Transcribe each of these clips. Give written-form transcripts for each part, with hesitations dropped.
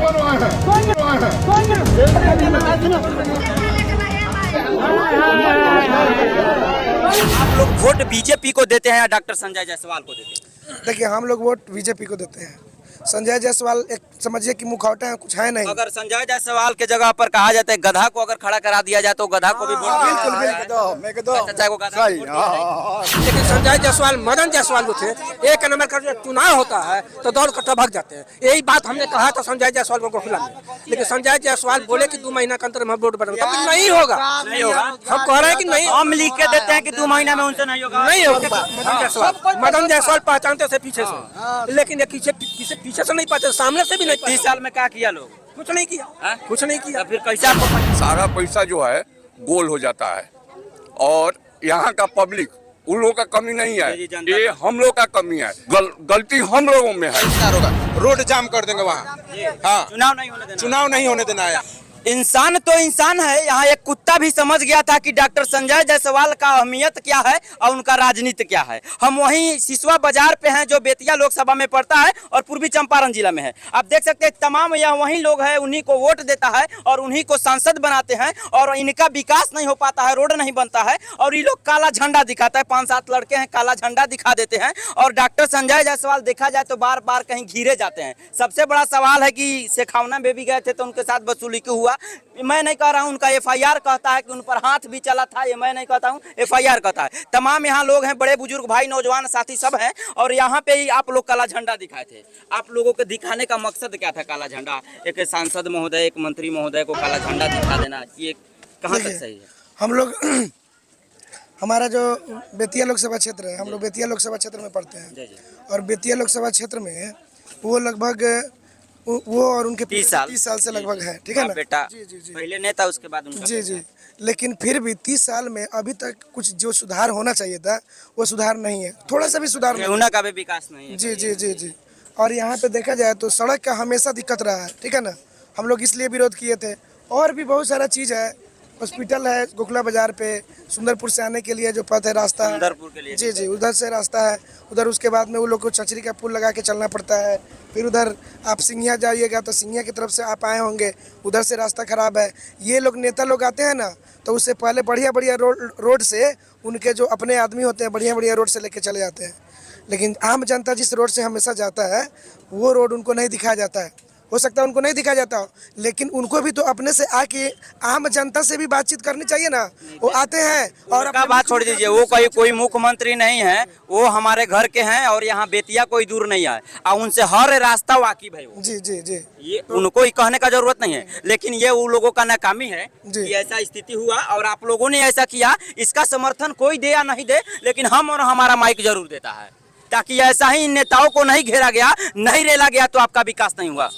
आप लोग vote BJP को देते हैं या डॉक्टर संजय जायसवाल को देते हैं? देखिए, हम लोग वोट बीजेपी को देते हैं। संजय जायसवाल एक समझिए कि मुखौटा है, कुछ है नहीं। अगर संजय जायसवाल के जगह पर कहा जाता है गधा को अगर खड़ा करा दिया जाए तो गधा को भी वोट बिल्कुल लेकिन संजय जायसवाल, मदन जायसवाल जो थे, एक नंबर का जो चुनाव होता है तो दौड़ कर भाग जाते हैं। यही बात हमने कहा था संजय जायसवाल को खिलाने, लेकिन संजय जायसवाल बोले कि 2 महीना के अंदर हम वोट बढ़ाएंगे, तो नहीं होगा। नहीं होगा। हम कह रहे हैं कि नहीं, हम लिख के देते हैं कि 2 महीना में उनसे नहीं होगा। नहीं होगा। मदन जायसवाल पहचानते थे पीछे से, लेकिन ये पीछे से नहीं पहचानते, सामने से भी नहीं। 30 साल में क्या किया लोग? कुछ नहीं किया, कुछ नहीं किया। फिर कैसे आपको सारा पैसा जो है गोल हो जाता है और यहाँ का पब्लिक उन लोगों का कमी नहीं है, ये हम लोग का कमी है। गलती हम लोगों में है। रोड जाम कर देंगे वहाँ। हाँ, चुनाव नहीं होने देना है। इंसान तो इंसान है। यहाँ एक कुत्ता भी समझ गया था कि डॉक्टर संजय जायसवाल का अहमियत क्या है और उनका राजनीति क्या है। हम वहीं सिसवा बाजार पे हैं जो बेतिया लोकसभा में पड़ता है और पूर्वी चंपारण जिला में है। आप देख सकते हैं तमाम यहाँ वही लोग हैं, उन्हीं को वोट देता है और उन्हीं को सांसद बनाते हैं और इनका विकास नहीं हो पाता है, रोड नहीं बनता है और ये लोग काला झंडा दिखाता है। 5-7 लड़के हैं, काला झंडा दिखा देते हैं और डॉक्टर संजय जायसवाल देखा जाए तो बार बार कहीं घिरे जाते हैं। सबसे बड़ा सवाल है कि शेखावना में भी गए थे तो उनके साथ वसूली क्यों हुआ? मैं नहीं कह रहा हूं, उनका FIR कहता है कि उन पर हाथ भी चला था, ये मैं नहीं कहता हूं, FIR कहता है। तमाम यहाँ लोग हैं, बड़े बुजुर्ग भाई, नौजवान साथी सब हैं और यहाँ पे ही आप लोग काला झंडा दिखाए थे। आप लोगों को दिखाने का मकसद क्या था? काला झंडा, एक सांसद महोदय, एक मंत्री महोदय को काला झंडा दिखा देना, ये कहाँ तक सही है? हम लोग हमारा जो बेतिया लोकसभा क्षेत्र है, हम लोग बेतिया लोकसभा क्षेत्र में पढ़ते हैं और बेतिया लोकसभा क्षेत्र में वो लगभग वो और उनके 30 साल से लगभग है, ठीक है ना बेटा? जी। पहले नेता, उसके बाद उनका जी। लेकिन फिर भी 30 साल में अभी तक कुछ जो सुधार होना चाहिए था वो सुधार नहीं है, थोड़ा सा भी सुधार नहीं। उनका भी विकास नहीं है। जी। और यहाँ पे देखा जाए तो सड़क का हमेशा दिक्कत रहा है, ठीक है ना? हम लोग इसलिए विरोध किए थे। और भी बहुत सारा चीज़ है, हॉस्पिटल है गोखला बाजार पे, सुंदरपुर से आने के लिए जो पथ है, रास्ता है सुंदरपुर के लिए, जी, उधर से रास्ता है, उधर उसके बाद में वो लोग को चचरी का पुल लगा के चलना पड़ता है। फिर उधर आप सिंघिया जाइएगा तो सिंघिया की तरफ से आप आए होंगे, उधर से रास्ता खराब है। ये लोग नेता लोग आते हैं ना तो उससे पहले बढ़िया रोड से उनके जो अपने आदमी होते हैं बढ़िया रोड से लेके चले जाते हैं, लेकिन आम जनता जिस रोड से हमेशा जाता है वो रोड उनको नहीं दिखाया जाता है। हो सकता है उनको नहीं दिखाया जाता हो, लेकिन उनको भी तो अपने से आके आम जनता से भी बातचीत करनी चाहिए ना। वो आते हैं और अपना बात छोड़ दीजिए, वो कोई मुख्यमंत्री नहीं है, वो हमारे घर के हैं और यहाँ बेतिया कोई दूर नहीं है और उनसे हर रास्ता वाकिफ है वो। जी। ये उनको ही कहने का जरूरत नहीं है, लेकिन ये उन लोगों का नाकामी है कि ऐसा स्थिति हुआ और आप लोगों ने ऐसा किया। इसका समर्थन कोई दे या नहीं दे, लेकिन हम और हमारा माइक जरूर देता है ताकि ऐसा ही नेताओं को नहीं घेरा गया, नहीं रेला गया तो आपका विकास नहीं हुआ।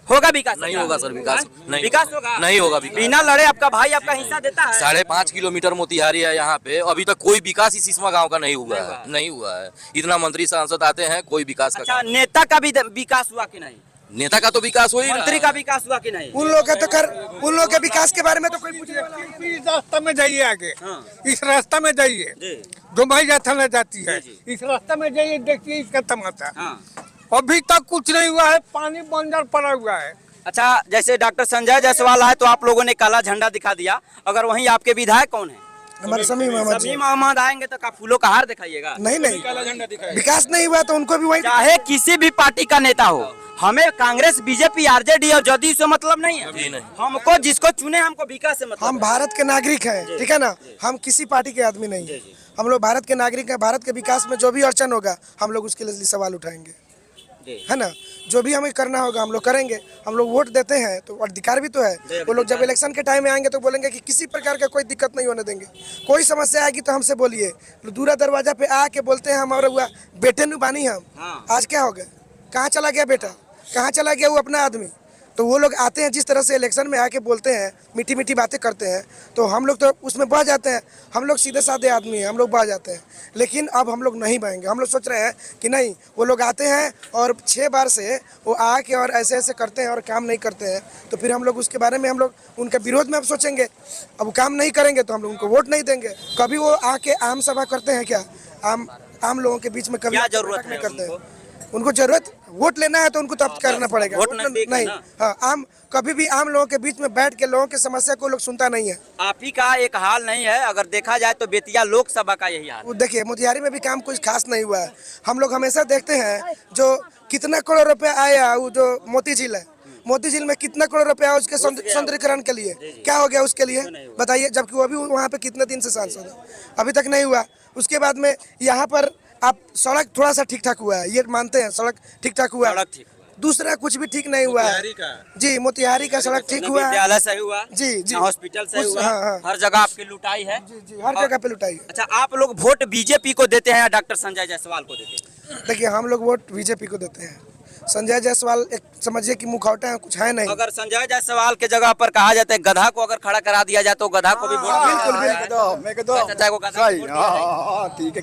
होगा विकास? नहीं होगा सर, विकास नहीं, विकास होगा नहीं होगा। बिना लड़े आपका भाई आपका हिस्सा देता है। 5.5 किलोमीटर मोतिहारी है यहाँ पे, अभी तक कोई विकास इस सिसवा गांव का नहीं हुआ है। इतना मंत्री सांसद आते हैं, कोई विकास का अच्छा, नेता का भी विकास हुआ कि नहीं? नेता का तो विकास हो ही, मंत्री का विकास हुआ कि नहीं? उन लोग का तो उन लोग के विकास के बारे में तो कोई पूछने वाला नहीं। इस रास्ता में जाइए आगे, इस रास्ता में जाइए, जो भाई थाना जाती है, इस रास्ता में जाइए, देखिए इसका तमाशा। अभी तक कुछ नहीं हुआ है, पानी बंजर पड़ा हुआ है। अच्छा, जैसे डॉक्टर संजय जायसवाल आए तो आप लोगों ने काला झंडा दिखा दिया, अगर वहीं आपके विधायक कौन है? हमारे समीम अहमद आएंगे तो का फूलों का हार दिखाइएगा? नहीं, विकास नहीं हुआ तो उनको भी वही। चाहे किसी भी पार्टी का नेता हो, हमें कांग्रेस, बीजेपी, RJD और जदयू से मतलब नहीं है। नहीं। हमको जिसको चुने हमको विकास से मतलब। हम भारत के नागरिक हैं, ठीक है ना? हम किसी पार्टी के आदमी नहीं है, हम लोग भारत के नागरिक हैं। भारत के विकास में जो भी अड़चन होगा हम लोग उसके लिए सवाल उठाएंगे, है ना? जो भी हमें करना होगा हम लोग करेंगे। हम लोग वोट देते हैं तो अधिकार भी तो है। वो लोग जब इलेक्शन के टाइम में आएंगे तो बोलेंगे कि किसी प्रकार का कोई दिक्कत नहीं होने देंगे, कोई समस्या आएगी तो हमसे बोलिए। दूरा दरवाजा पे आके बोलते हैं हमारा हुआ बेटे नु बानी हम। आज क्या हो गया? कहाँ चला गया बेटा? कहाँ चला गया वो अपना आदमी? तो वो लोग आते हैं जिस तरह से इलेक्शन में आके बोलते हैं, मीठी बातें करते हैं, तो हम लोग तो उसमें बह जाते हैं। हम लोग सीधे साधे आदमी हैं, हम लोग बह जाते हैं। लेकिन अब हम लोग नहीं बहेंगे। हम लोग सोच रहे हैं कि नहीं, वो लोग आते हैं और 6 बार से वो आके और ऐसे करते हैं और काम नहीं करते हैं, तो फिर हम लोग उसके बारे में हम लोग उनके विरोध में अब सोचेंगे। अब वो काम नहीं करेंगे तो हम लोग उनको वोट नहीं देंगे। कभी वो आके आम सभा करते हैं क्या? आम लोगों के बीच में कभी क्या जरूरत नहीं करते हैं? उनको जरूरत वोट लेना है तो उनको तब करना पड़ेगा। वोट नजदीक है नहीं, ना। हाँ, आम कभी भी आम लोगों के बीच में बैठ के लोगों की समस्या को लोग सुनता नहीं है। आप ही का एक हाल नहीं है, अगर देखा जाए तो बेतिया लोकसभा का यही हाल। वो देखिए मोतिहारी में भी काम कुछ खास नहीं हुआ है। हम लोग हमेशा देखते हैं जो कितना करोड़ रुपए आया, वो जो मोती झील है, मोती झील में कितना करोड़ रुपया उसके सौंदर्यीकरण के लिए क्या हो गया उसके लिए बताइए, जबकि वो भी वहाँ पे कितने दिन से सांसद है, अभी तक नहीं हुआ। उसके बाद में यहाँ पर आप सड़क थोड़ा सा ठीक ठाक हुआ है, ये मानते हैं, सड़क ठीक ठाक हुआ है, सड़क ठीक हुआ। दूसरा कुछ भी ठीक नहीं हुआ है जी। मोतिहारी का सड़क ठीक हुआ है, विद्यालय सही हुआ, जी जी, हॉस्पिटल सही हुआ, हाँ, हाँ। हर जगह आपकी लुटाई है। जी जी, हर जगह पे लुटाई है। अच्छा, आप लोग वोट बीजेपी को देते हैं या डॉक्टर संजय जायसवाल को देते हैं? देखिए हम लोग वोट बीजेपी को देते हैं। संजय जायसवाल एक समझिए कि मुखौटा है, कुछ है नहीं। अगर संजय जायसवाल के जगह पर कहा जाता है गधा को अगर खड़ा करा दिया जाए तो गधा को भी वोट बिल्कुल बिल्कुल चाचा को गधा को वोट ठीक है,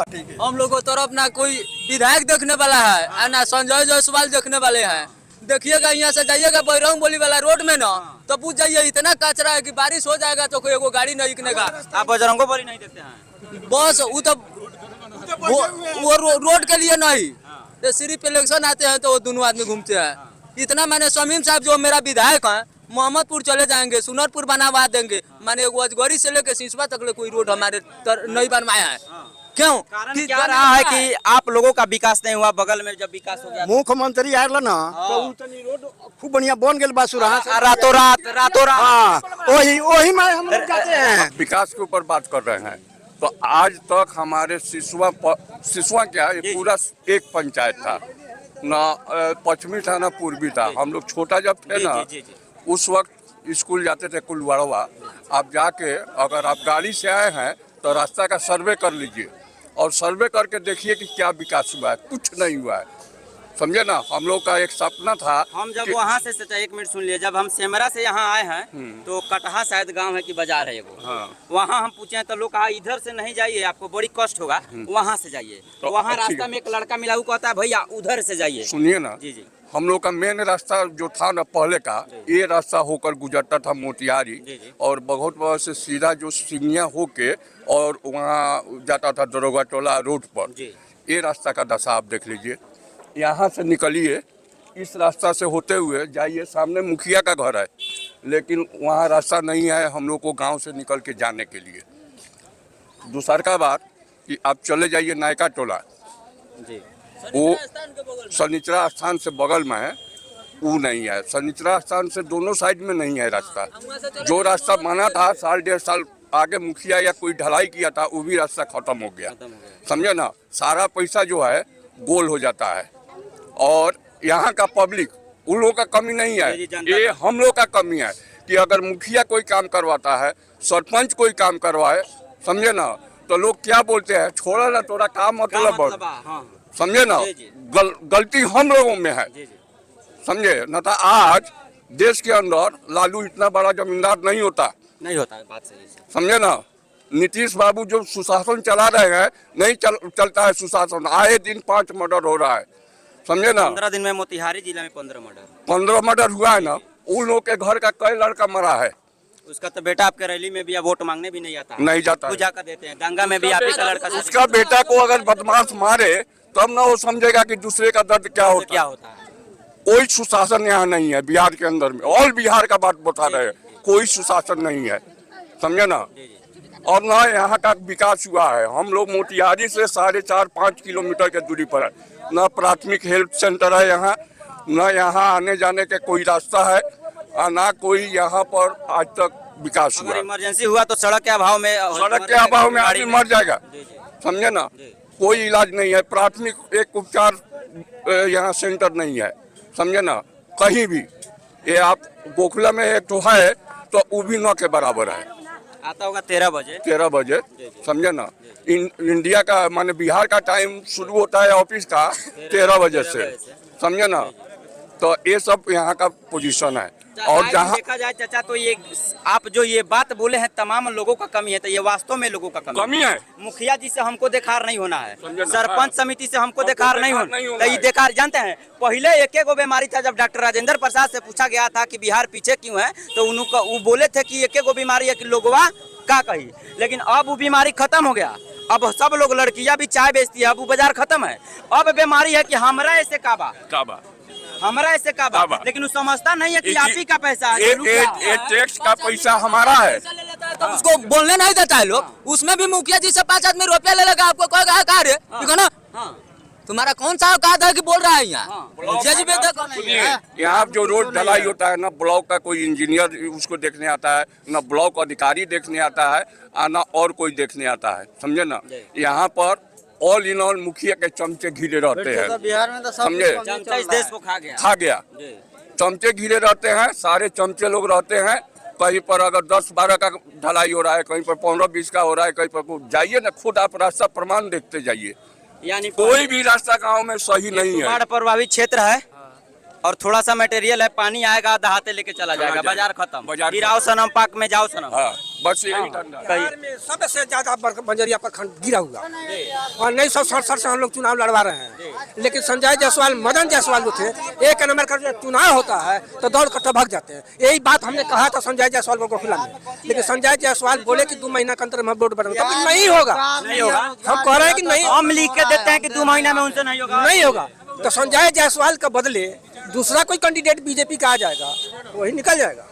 ठीक है। हम लोग को तरफ ना कोई विधायक देखने वाला है और ना संजय जायसवाल देखने वाले हैं। देखिएगा यहाँ से जाइएगा बैरंग बोली वाला रोड में ना, तो पूछ जाइए इतना कचरा है कि बारिश हो जाएगा तो कोई गाड़ी नहीं निकलेगा। आप बजरंगो बली नहीं देते हैं? बस वो रोड के लिए नहीं, तो सिर्फ इलेक्शन आते हैं तो वो दोनों आदमी घूमते हैं। इतना मैंने शमीम साहब जो मेरा विधायक है, मोहम्मदपुर चले जाएंगे, सुनरपुर बनवा देंगे, माने अजगरी से लेके सिसवा तक कोई रोड हमारे नहीं बनवाया है। क्यों? कारण क्या रहा है कि आप लोगों का विकास नहीं हुआ? बगल में जब विकास हो गया मुख्यमंत्री आयल ना तो उतनी रोड खूब बढ़िया बन गई बा सुराहा से। रातों रात हाँ, वही में हम लोग जाते हैं। विकास के ऊपर बात कर रहे हैं तो आज तक हमारे सिसवा क्या ये पूरा एक पंचायत था ना, पश्चिमी था ना पूर्वी था। हम लोग छोटा जब थे ना उस वक्त स्कूल जाते थे कुलवाड़वा। आप जाके अगर आप गाड़ी से आए हैं तो रास्ता का सर्वे कर लीजिए और सर्वे करके देखिए कि क्या विकास हुआ है। कुछ नहीं हुआ है, समझे ना। हम लोग का एक सपना था। हम जब वहाँ से एक मिनट सुन लिए, जब हम सेमरा से यहाँ आए हैं तो कटहा शायद गांव है कि बाजार है एगो, वहाँ हम पूछे तो लोग कहा इधर से नहीं जाइए, आपको बड़ी कष्ट होगा, वहाँ से जाइए। तो वहाँ रास्ता में एक लड़का मिला, वो कहता है भैया उधर से जाइए। सुनिए ना, जी जी, हम लोग का मेन रास्ता जो था ना पहले का, ये रास्ता होकर गुजरता था मोतिहारी और बहुत बड़ा से सीधा जो सिंगिया होके और वहाँ जाता था दरोगा टोला रोड पर। ये रास्ता का दशा आप देख लीजिए। यहाँ से निकलिए, इस रास्ता से होते हुए जाइए, सामने मुखिया का घर है, लेकिन वहाँ रास्ता नहीं है हम लोग को गांव से निकल के जाने के लिए। दूसरा बात कि आप चले जाइए नायका टोला, वो शनिचरा स्थान से बगल में है, वो नहीं है। शनिचरा स्थान से दोनों साइड में नहीं है रास्ता। जो रास्ता बना था साल डेढ़ साल आगे मुखिया या कोई ढलाई किया था, वो भी रास्ता खत्म हो गया, समझे ना। सारा पैसा जो है गोल हो जाता है और यहाँ का पब्लिक उन लोगों का कमी नहीं है, ये हम लोग का कमी है कि अगर मुखिया कोई काम करवाता है, सरपंच कोई काम करवाए, समझे ना, तो लोग क्या बोलते हैं, छोड़ा ना तोरा काम मतलब, समझे ना। गलती हम लोगों में है, समझे ना। तो आज देश के अंदर लालू इतना बड़ा जमींदार नहीं होता है, बात सही है, समझे ना। नीतीश बाबू जो सुशासन चला रहे हैं, नहीं चलता है सुशासन। आए दिन 5 मर्डर हो रहा है, समझे ना। 15 दिन में मोतिहारी जिला में 15 मर्डर हुआ है ना। उन लोग के घर का कई लड़का मरा है। उसका तो बेटा आपके रैली में भी वोट मांगने भी नहीं आता, नहीं जाता, पूजा कर देते हैं। गंगा में भी आप ही का लड़का, उसका बेटा को अगर बदमाश मारे तब ना वो समझेगा कि दूसरे का दर्द क्या होता है। कोई सुशासन यहाँ नहीं है बिहार के अंदर में। ऑल बिहार का बात बता रहे हैं, कोई सुशासन नहीं है, समझे ना। और ना यहाँ का विकास हुआ है। हम लोग मोतिहारी से 4.5-5 किलोमीटर के दूरी पर है, ना प्राथमिक हेल्थ सेंटर है यहाँ, ना यहाँ आने जाने के कोई रास्ता है, और ना कोई यहाँ पर आज तक विकास हुआ। इमरजेंसी हुआ तो सड़क के अभाव में आदमी मर जाएगा, समझे ना। कोई इलाज नहीं है, प्राथमिक एक उपचार यहाँ सेंटर नहीं है, समझे ना, कहीं भी। ये आप गोखला में एक तो है तो वो भी न के बराबर है, आता होगा 13 बजे, समझे ना। इंडिया का माने बिहार का टाइम शुरू होता है ऑफिस का 13 बजे से, समझे ना। तो ये सब यहाँ का पोजीशन है। और जहाँ देखा जाए चाचा, तो ये आप जो ये बात बोले हैं तमाम लोगों का कमी है, तो ये वास्तव में लोगों का कमी है। मुखिया जी से हमको देखार नहीं होना है, सरपंच समिति से हमको देखार नहीं होना। तो ये देखार जानते हैं, पहले एक बीमारी था। जब डॉक्टर राजेंद्र प्रसाद से पूछा गया था कि बिहार पीछे क्यों है, तो उनको वो बोले थे कि एक बीमारी है कि लोगवा का कही, लेकिन अब वो बीमारी खत्म हो गया। अब सब लोग लड़कियां भी चाय बेचती है, अब वो बाजार खत्म है। अब बीमारी है कि हमरा ऐसे काबा हमरा ऐसे काबा, लेकिन वो समझता नहीं है कि आप ही का पैसा है। ये टैक्स का पैसा हमारा है। तो उसको बोलने नहीं देता है लोग, उसमें भी मुखिया जी से 5 आदमी रुपया ले लेगा, आपको कोई कहा कार्य ठीक है ना। तुम्हारा कौन सा औकात है कि बोल रहा है यहाँ। यहाँ जो रोड ढलाई होता है ना, ब्लॉक का कोई इंजीनियर उसको देखने आता है, ना ब्लॉक अधिकारी देखने आता है, ना और कोई देखने आता है, समझे ना। यहाँ पर ऑल इन ऑल मुखिया के चमचे घिरे रहते हैं, बिहार में तो समझे, इस देश को खा गया। चमचे घिरे रहते हैं, सारे चमचे लोग रहते हैं। कहीं पर अगर 10-12 का ढलाई हो रहा है, कहीं पर 15-20 का हो रहा है, कहीं पर जाइए ना, खुद आप रास्ता प्रमाण देखते जाइए, यानी कोई भी रास्ता गांव में सही नहीं है। बाढ़ प्रभावित क्षेत्र है और थोड़ा सा मटेरियल है, पानी आएगा दहाते लेके चला जाएगा, बाजार खत्म। फिर आओ सनम पार्क में जाओ सनम। हाँ, बस यही धंधा है। बिहार में सबसे ज्यादा बंजरिया प्रखंड गिरा हुआ और 1967 से हम लोग चुनाव लड़वा रहे हैं, लेकिन संजय जायसवाल, मदन जायसवाल जो थे, एक नंबर का जो चुनाव होता है तो दौड़ कर टभक जाते हैं। यही बात हमने कहा था संजय जायसवाल को गोखला में, लेकिन संजय जायसवाल बोले कि 2 महीना के अंदर हम बोर्ड बनाएंगे, तो नहीं होगा। हम कह रहे हैं कि नहीं, हम लिख के देते हैं कि 2 महीना में उनसे नहीं होगा। नहीं होगा तो संजय जायसवाल के बदले दूसरा कोई कैंडिडेट बीजेपी का आ जाएगा, वही निकल जाएगा,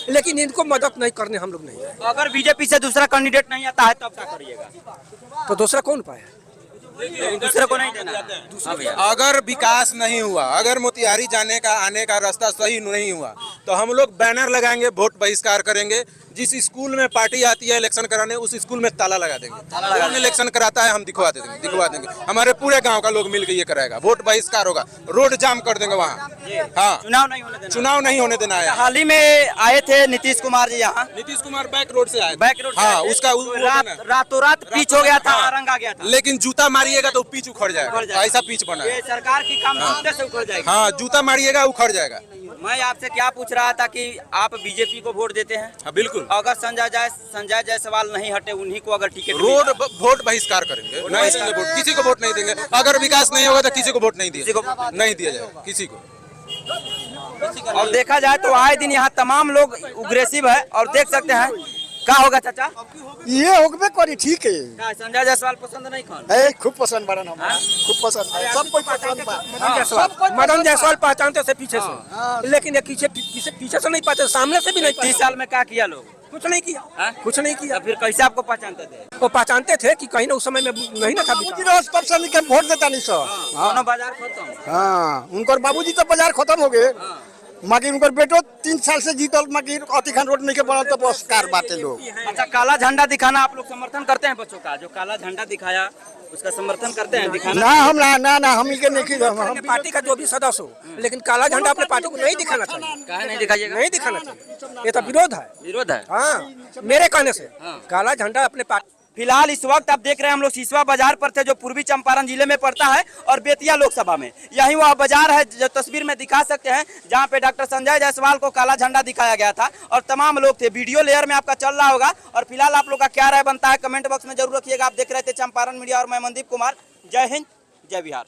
लेकिन इनको मदद नहीं करने हम लोग नहीं है। अगर बीजेपी से दूसरा कैंडिडेट नहीं आता है तब क्या करिएगा? तो दूसरा कौन उपाय है? दूसरे को नहीं देना है। अगर विकास नहीं हुआ, अगर मोतिहारी जाने का आने का रास्ता सही नहीं हुआ, तो हम लोग बैनर लगाएंगे, वोट बहिष्कार करेंगे। जिस स्कूल में पार्टी आती है इलेक्शन कराने, उस स्कूल में ताला लगा देंगे। कौन इलेक्शन कराता है हम दिखवा देंगे। हमारे पूरे गांव का लोग मिलकर ये कराएगा, वोट बहिष्कार होगा, रोड जाम कर देंगे वहाँ। हाँ, चुनाव नहीं होने देना है। हाल ही में आए थे नीतीश कुमार जी यहाँ। नीतीश कुमार बैक रोड से आए। बैक रोड हाँ, उसका रातों रात पिच हो गया था, रंग आ गया था। लेकिन जूता मारिएगा तो पिच उखड़ जाएगा, ऐसा पिच बना है। ये सरकार की काम जूते से उखड़ जाएगी। हाँ, जूता मारिएगा उखड़ जाएगा। मैं आपसे क्या पूछ रहा था कि आप बीजेपी को वोट देते हैं? हाँ, बिल्कुल। अगर संजय जायसवाल नहीं हटे, उन्हीं को अगर टिकट रोड वोट बहिष्कार करेंगे, नहीं देंगे वोट, किसी को वोट नहीं देंगे। अगर विकास नहीं होगा तो किसी को वोट नहीं दिया जाएगा, किसी को। और देखा जाए तो आए दिन यहाँ तमाम लोग उग्रेसिव है और देख सकते हैं क्या होगा चाचा। ये होगबे करी, ठीक है। क्या संजय जायसवाल पसंद नहीं खान? खूब पसंद बड़ा हम, खूब पसंद, सब कोई पसंद बा। मदन जायसवाल पहचानते से पीछे से, लेकिन ये पीछे से नहीं पाते, सामने से भी नहीं। 30 साल में क्या किया लोग? कुछ नहीं किया, कुछ नहीं किया। तो फिर कैसे आपको पहचानते थे? वो पहचानते थे कि कहीं ना उस समय में नहीं ना था। बाबूजी के वोट देता नहीं सर। दोनों बाजार खत्म। हाँ, उनकर बाबूजी तो बाजार खत्म हो गए, मगर उनकर बेटो 3 साल से जीतल, मगर अतिखान रोड नहीं के बनल, तो बस कार बाटे लोग। अच्छा, काला झंडा दिखाना आप लोग समर्थन करते हैं? बच्चों का जो काला झंडा दिखाया उसका समर्थन करते हैं दिखाना? ना हम ना हम के नहीं, अपने पार्टी का जो भी सदस्य हो, लेकिन काला झंडा अपने पार्टी को नहीं दिखाना चाहिए। कहा नहीं दिखाइएगा? नहीं दिखाना चाहिए, ये तो विरोध है। विरोध है? हाँ, मेरे कहने से काला झंडा अपने पार्टी। फिलहाल इस वक्त आप देख रहे हैं हम लोग सिसवा बाजार पर थे, जो पूर्वी चंपारण जिले में पड़ता है और बेतिया लोकसभा में। यही वह बाजार है जो तस्वीर में दिखा सकते हैं, जहां पे डॉक्टर संजय जायसवाल को काला झंडा दिखाया गया था और तमाम लोग थे। वीडियो लेयर में आपका चल रहा होगा और फिलहाल आप लोग का क्या राय बनता है कमेंट बॉक्स में जरूर रखिएगा। आप देख रहे थे चंपारण मीडिया और मैं मनदीप कुमार। जय हिंद, जय बिहार।